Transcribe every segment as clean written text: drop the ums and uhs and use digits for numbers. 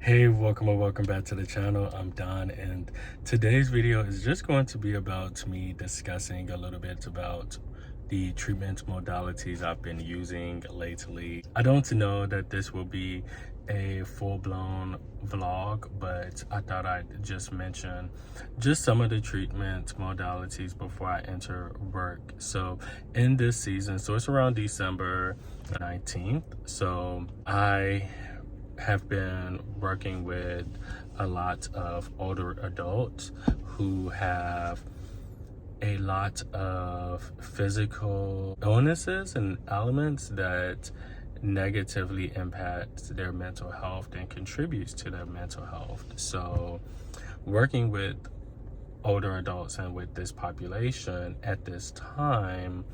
Hey, welcome or welcome back to the channel. I'm Don, and today's video is just going to be about me discussing a little bit about the treatment modalities I've been using lately. I don't know that this will be a full-blown vlog, but I thought I'd just mention just some of the treatment modalities before I enter work. So in this season, so it's around December 19th, so I have been working with a lot of older adults who have a lot of physical illnesses and elements that negatively impact their mental health and contributes to their mental health. So working with older adults and with this population at this time,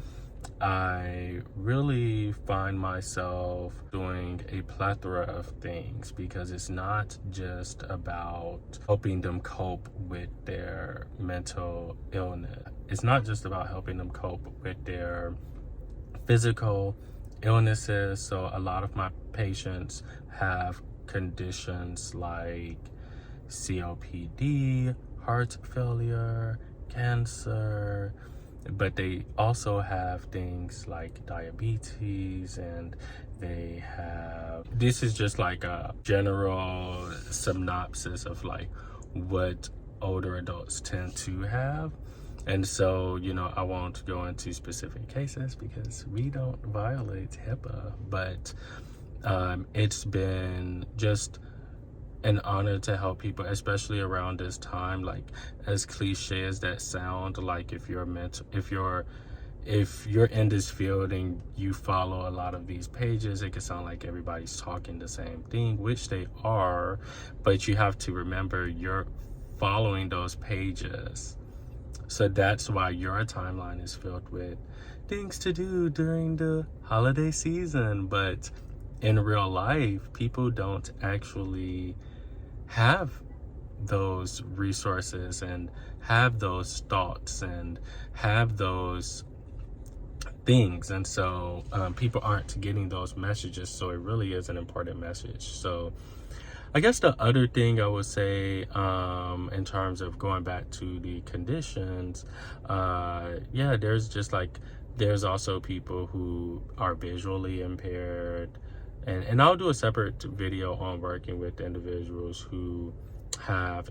I really find myself doing a plethora of things because it's not just about helping them cope with their mental illness. It's not just about helping them cope with their physical illnesses. So a lot of my patients have conditions like COPD, heart failure, cancer, but they also have things like diabetes, and they have, this is just like a general synopsis of like what older adults tend to have. And so, you know, I won't go into specific cases because we don't violate HIPAA, but it's been just an honor to help people, especially around this time. Like, as cliche as that sound, like if you're in this field and you follow a lot of these pages, it can sound like everybody's talking the same thing, which they are, but you have to remember you're following those pages. So that's why your timeline is filled with things to do during the holiday season. But in real life, people don't actually have those resources and have those thoughts and have those things. And so people aren't getting those messages. So it really is an important message. So I guess the other thing I would say in terms of going back to the conditions, yeah, there's also people who are visually impaired. And I'll do a separate video on working with individuals who have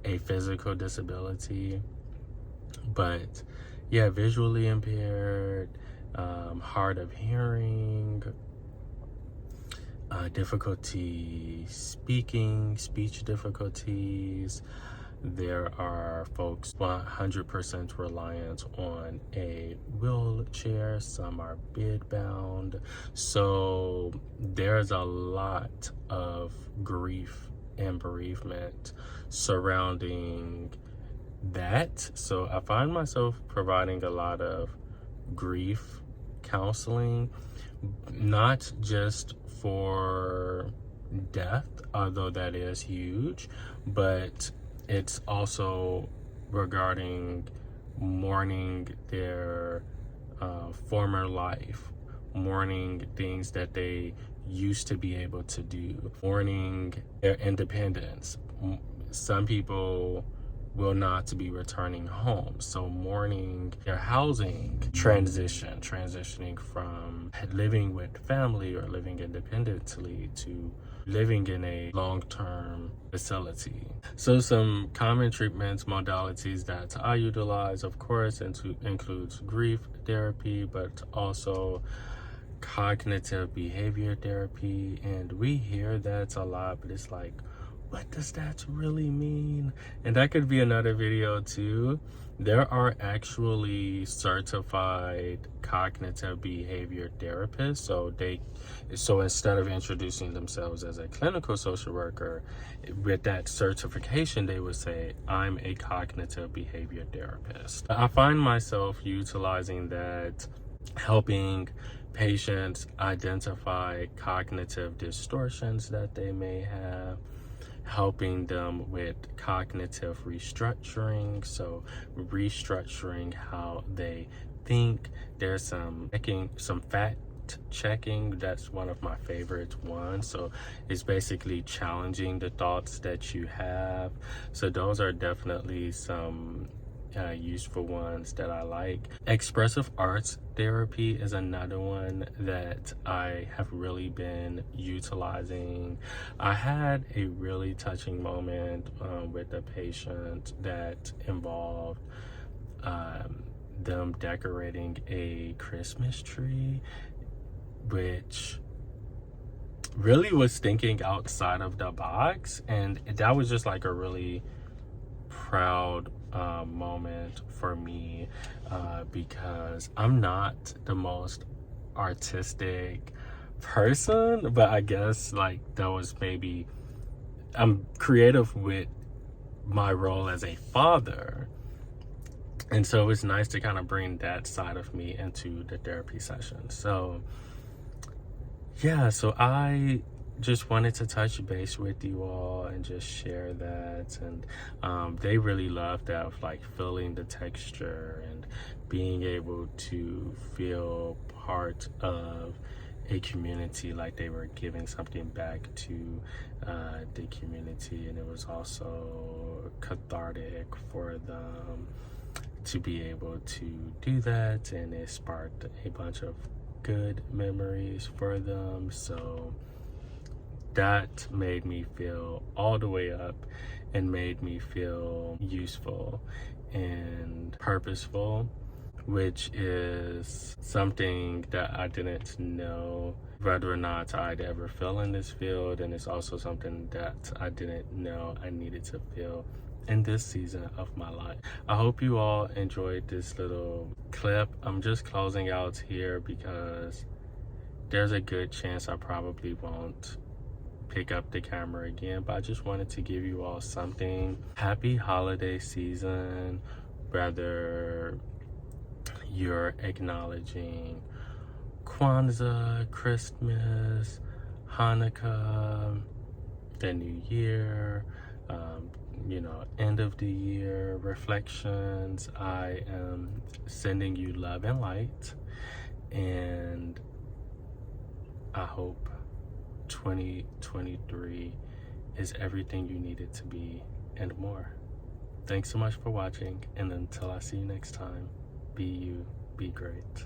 a physical disability. But yeah, visually impaired, hard of hearing, difficulty speaking, speech difficulties. There are folks 100% reliant on a wheelchair. Some are bedbound. So there's a lot of grief and bereavement surrounding that. So I find myself providing a lot of grief counseling, not just for death, although that is huge, but it's also regarding mourning their former life, mourning things that they used to be able to do, mourning their independence. Some people will not be returning home, so mourning their housing transitioning from living with family or living independently to living in a long-term facility. So some common treatments modalities that I utilize, of course, includes grief therapy, but also cognitive behavior therapy. And we hear that a lot, but it's like, what does that really mean? And that could be another video too. There are actually certified cognitive behavior therapists. So instead of introducing themselves as a clinical social worker, with that certification, they would say, I'm a cognitive behavior therapist. I find myself utilizing that, helping patients identify cognitive distortions that they may have, helping them with cognitive restructuring. So restructuring how they think. There's some fat thought checking. That's one of my favorite ones. So it's basically challenging the thoughts that you have. So those are definitely some useful ones that I like. Expressive arts therapy is another one that I have really been utilizing. I had a really touching moment with a patient that involved them decorating a Christmas tree, which really was thinking outside of the box, and that was just like a really proud moment for me, because I'm not the most artistic person, but I guess like that was maybe, I'm creative with my role as a father, and so it's nice to kind of bring that side of me into the therapy session. So yeah, so I just wanted to touch base with you all and just share that. And they really loved that, of like feeling the texture and being able to feel part of a community, like they were giving something back to the community. And it was also cathartic for them to be able to do that, and it sparked a bunch of good memories for them. So that made me feel all the way up and made me feel useful and purposeful, which is something that I didn't know whether or not I'd ever feel in this field. And it's also something that I didn't know I needed to feel in this season of my life. I hope you all enjoyed this little clip. I'm just closing out here because there's a good chance I probably won't pick up the camera again, but I just wanted to give you all something. Happy holiday season, whether you're acknowledging Kwanzaa, Christmas, Hanukkah, the new year, end of the year reflections. I am sending you love and light, and I hope 2023 is everything you need it to be and more. Thanks so much for watching, and until I see you next time, be you, be great.